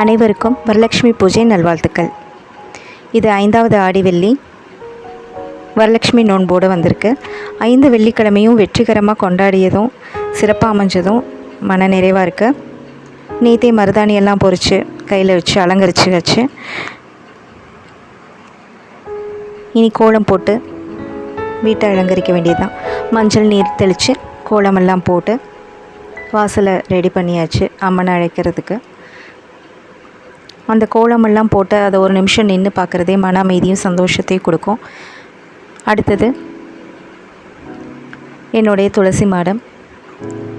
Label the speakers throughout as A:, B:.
A: அனைவருக்கும் வரலட்சுமி பூஜை நல்வாழ்த்துக்கள். இது 5வது ஆடி வெள்ளி வரலட்சுமி நோன்போடு வந்திருக்கு. 5 வெள்ளிக்கிழமையும் வெற்றிகரமாக கொண்டாடியதும் சிறப்பாக அமைஞ்சதும் மன நிறைவாக இருக்குது. நேற்றே மருதாணியெல்லாம் பொறிச்சு கையில் வச்சு அலங்கரித்து வச்சு இனி கோலம் போட்டு வீட்டை அலங்கரிக்க வேண்டியதுதான். மஞ்சள் நீர் தெளித்து கோலமெல்லாம் போட்டு வாசலை ரெடி பண்ணியாச்சு அம்மனை அழைக்கிறதுக்கு. அந்த கோலமெல்லாம் போட்டு அதை ஒரு நிமிஷம் நின்று பார்க்குறதே மன அமைதியும் சந்தோஷத்தையும் கொடுக்கும். அடுத்தது என்னுடைய துளசி மாடம்,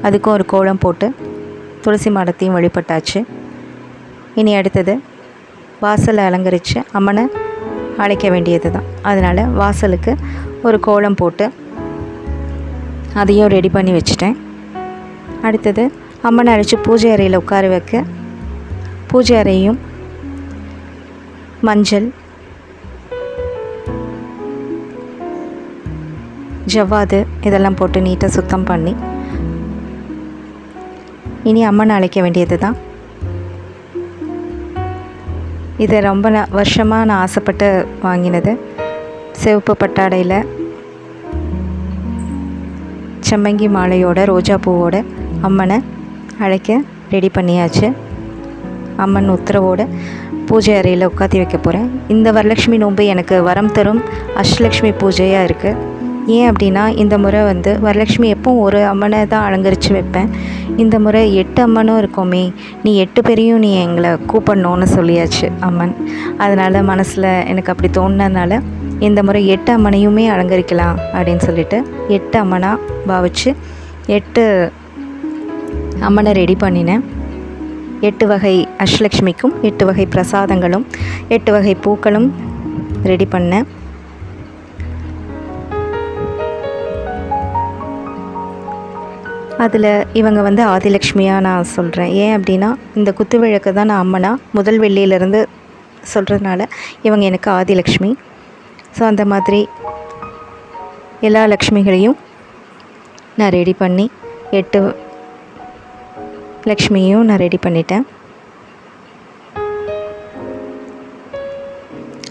A: அதுக்கும் ஒரு கோலம் போட்டு துளசி மாடத்தையும் வழிபட்டாச்சு. இனி அடுத்தது வாசலை அலங்கரித்து அம்மனை அழைக்க வேண்டியது தான். அதனால் வாசலுக்கு ஒரு கோலம் போட்டு அதையும் ரெடி பண்ணி வச்சுட்டேன். அடுத்தது அம்மனை அழைச்சி பூஜை அறையில் உட்கார வைக்க பூஜை அறையும் மஞ்சள், ஜவ்வாது இதெல்லாம் போட்டு நீட்டாக சுத்தம் பண்ணி இனி அம்மனை அழைக்க வேண்டியது தான். இதை ரொம்ப வருஷமாக நான் ஆசைப்பட்டு வாங்கினது. சிவப்பு பட்டாடையில் செம்மங்கி மாலையோட ரோஜா பூவோட அம்மனை அழைக்க ரெடி பண்ணியாச்சு. அம்மன் உத்தரவோடு பூஜை அறையில் உட்காத்தி வைக்க போகிறேன். இந்த வரலட்சுமி நோன்பு எனக்கு வரம் தரும் அஷ்டலக்ஷ்மி பூஜையாக இருக்குது. ஏன் அப்படின்னா இந்த முறை வரலட்சுமி எப்பவும் ஒரு அம்மனை தான் அலங்கரித்து வைப்பேன். இந்த முறை 8 அம்மனும் இருக்கோமே, நீ 8 பேரையும் நீ எங்களை கூப்பிடணுன்னு சொல்லியாச்சு அம்மன். அதனால் மனசில் எனக்கு அப்படி தோணுனதுனால இந்த முறை 8 அம்மனையுமே அலங்கரிக்கலாம் அப்படின்னு சொல்லிட்டு 8 அம்மனாக பாவிச்சு 8 அம்மனை ரெடி பண்ணினேன். 8 வகை அஷ்டலக்ஷ்மிக்கும் 8 வகை பிரசாதங்களும் 8 வகை பூக்களும் ரெடி பண்ணேன். அதில் இவங்க ஆதிலக்ஷ்மியாக நான் சொல்கிறேன். ஏன் அப்படின்னா இந்த குத்துவிளக்கு தான் நான் அம்மனா முதல் வெள்ளியிலேருந்து சொல்கிறதுனால இவங்க எனக்கு ஆதிலக்ஷ்மி. ஸோ அந்த மாதிரி எல்லா லக்ஷ்மிகளையும் நான் ரெடி பண்ணி 8 லக்ஷ்மியும் நான் ரெடி பண்ணிட்டேன்.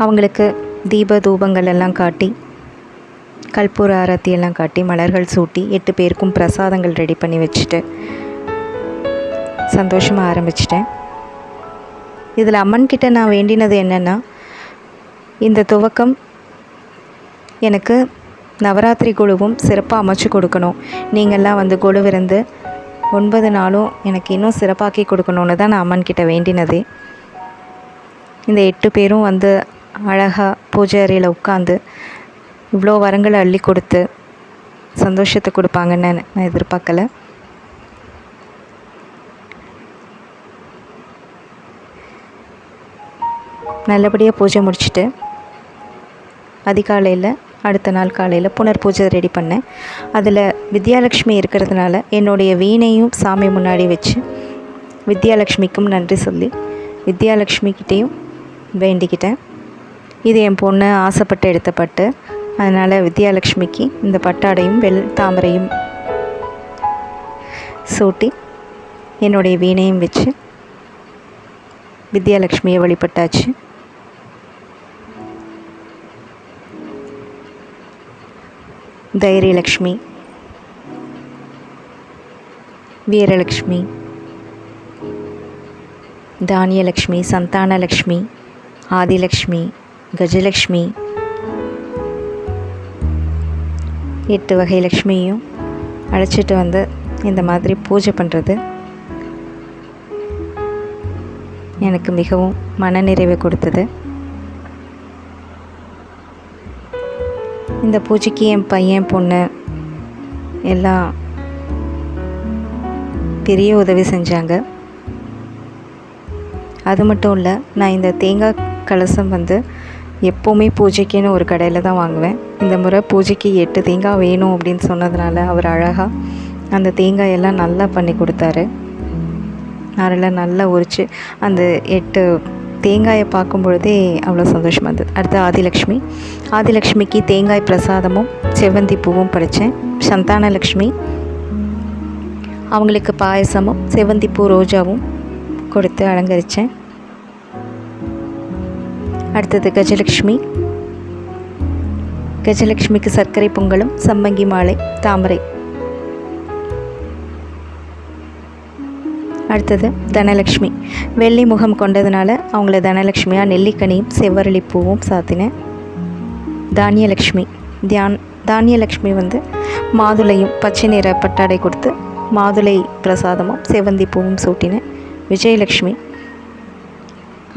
A: அவங்களுக்கு தீப தூபங்கள் எல்லாம் காட்டி கற்பூர ஆரத்தி எல்லாம் காட்டி மலர்கள் சூட்டி 8 பேருக்கும் பிரசாதங்கள் ரெடி பண்ணி வச்சுட்டு சந்தோஷமாக ஆரம்பிச்சிட்டேன். இதில் அம்மன்கிட்ட நான் வேண்டினது என்னென்னா, இந்த துவக்கம் எனக்கு நவராத்திரி குழுவும் சிறப்பாக அமைச்சு கொடுக்கணும். நீங்கள்லாம் குழுவிருந்து 9 நாளும் எனக்கு இன்னும் சிறப்பாக்கி கொடுக்கணுன்னு தான் நான் அம்மன்கிட்ட வேண்டினதே. இந்த 8 பேரும் அழகாக பூஜை அறையில் உட்காந்து இவ்வளோ வரங்களை அள்ளி கொடுத்து சந்தோஷத்தை கொடுப்பாங்கன்னு நான் எதிர்பார்க்கலை. நல்லபடியாக பூஜை முடிச்சுட்டு அதிகாலையில் அடுத்த நாள் காலையில் புனர் பூஜை ரெடி பண்ணேன். அதில் வித்யாலக்ஷ்மி இருக்கிறதுனால என்னுடைய வீணையும் சாமி முன்னாடி வச்சு வித்யாலக்ஷ்மிக்கும் நன்றி சொல்லி வித்யாலக்ஷ்மிக்கிட்டேயும் வேண்டிக்கிட்டேன். இது என் பொண்ணு ஆசைப்பட்டு எடுத்த பட்டு. அதனால் வித்யாலக்ஷ்மிக்கு இந்த பட்டாடையும் தாமரையும் சூட்டி என்னுடைய வீணையும் வச்சு வித்யாலக்ஷ்மியை வழிபட்டாச்சு. தைரியலக்ஷ்மி, வீரலக்ஷ்மி, தானியலக்ஷ்மி, சந்தானலக்ஷ்மி, ஆதிலக்ஷ்மி, கஜலக்ஷ்மி 8 வகை லக்ஷ்மியும் அழைச்சிட்டு இந்த மாதிரி பூஜை பண்ணுறது எனக்கு மிகவும் மனநிறைவை கொடுத்தது. இந்த பூஜைக்கு என் பையன் பொண்ணு எல்லாம் பெரிய உதவி செஞ்சாங்க. அது மட்டும் இல்லை, நான் இந்த தேங்காய் கலசம் எப்போவுமே பூஜைக்குன்னு ஒரு கடையில் தான் வாங்குவேன். இந்த முறை பூஜைக்கு 8 தேங்காய் வேணும் அப்படின்னு சொன்னதுனால அவர் அழகாக அந்த தேங்காயெல்லாம் நல்லா பண்ணி கொடுத்தாரு. அதில் நல்லா உரித்து அந்த 8 தேங்காயை பார்க்கும் பொழுதே அவ்வளோ சந்தோஷமாக இருந்தது. அடுத்து ஆதிலக்ஷ்மிக்கு தேங்காய் பிரசாதமும் செவ்வந்தி பூவும் படைத்தேன். சந்தானலக்ஷ்மி அவங்களுக்கு பாயசமும் செவ்வந்தி பூ ரோஜாவும் கொடுத்து அலங்கரித்தேன். அடுத்தது கஜலக்ஷ்மி. கஜலக்ஷ்மிக்கு சர்க்கரை பொங்கலும் சம்மங்கி மாலை தாமரை. அடுத்தது தனலக்ஷ்மி. வெள்ளி முகம் கொண்டதுனால அவங்கள தனலக்ஷ்மியாக நெல்லிக்கனியும் செவ்வரளி பூவும் சாத்தினேன். தானியலக்ஷ்மி. தானியலக்ஷ்மி மாதுளையும் பச்சை நிற பட்டாடை கொடுத்து மாதுளை பிரசாதமும் செவ்வந்தி பூவும் சூட்டினேன். விஜயலக்ஷ்மி.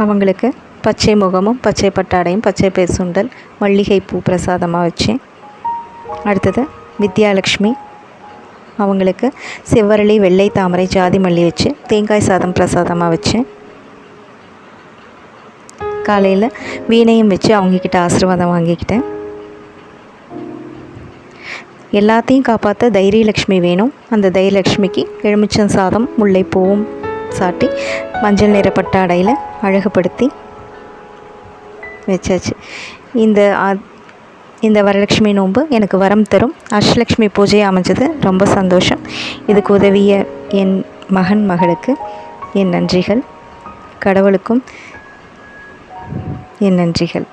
A: அவங்களுக்கு பச்சை முகமும் பச்சை பட்டாடையும் பச்சை பேசுண்டல் மல்லிகை பூ பிரசாதமாக வச்சேன். அடுத்தது வித்யாலக்ஷ்மி. அவங்களுக்கு செவ்வரளி வெள்ளை தாமரை ஜாதி மல்லி வச்சு தேங்காய் சாதம் பிரசாதமாக வச்சேன். காலையில் வீணையும் வச்சு அவங்கக்கிட்ட ஆசீர்வாதம் வாங்கிக்கிட்டேன். எல்லாத்தையும் காப்பாற்ற தைரியலக்ஷ்மி வேணும். அந்த தைரியலக்ஷ்மிக்கு எலுமிச்சம் சாதம் முல்லைப்பூவும் சாட்டி மஞ்சள் நிற பட்டாடையில் அழகுபடுத்தி வச்சாச்சு. இந்த வரலட்சுமி நோன்பு எனக்கு வரம் தரும் அஷ்டலக்ஷ்மி பூஜையை அமைஞ்சது ரொம்ப சந்தோஷம். இதுக்கு உதவிய என் மகளுக்கு என் நன்றிகள். கடவுளுக்கும் என் நன்றிகள்.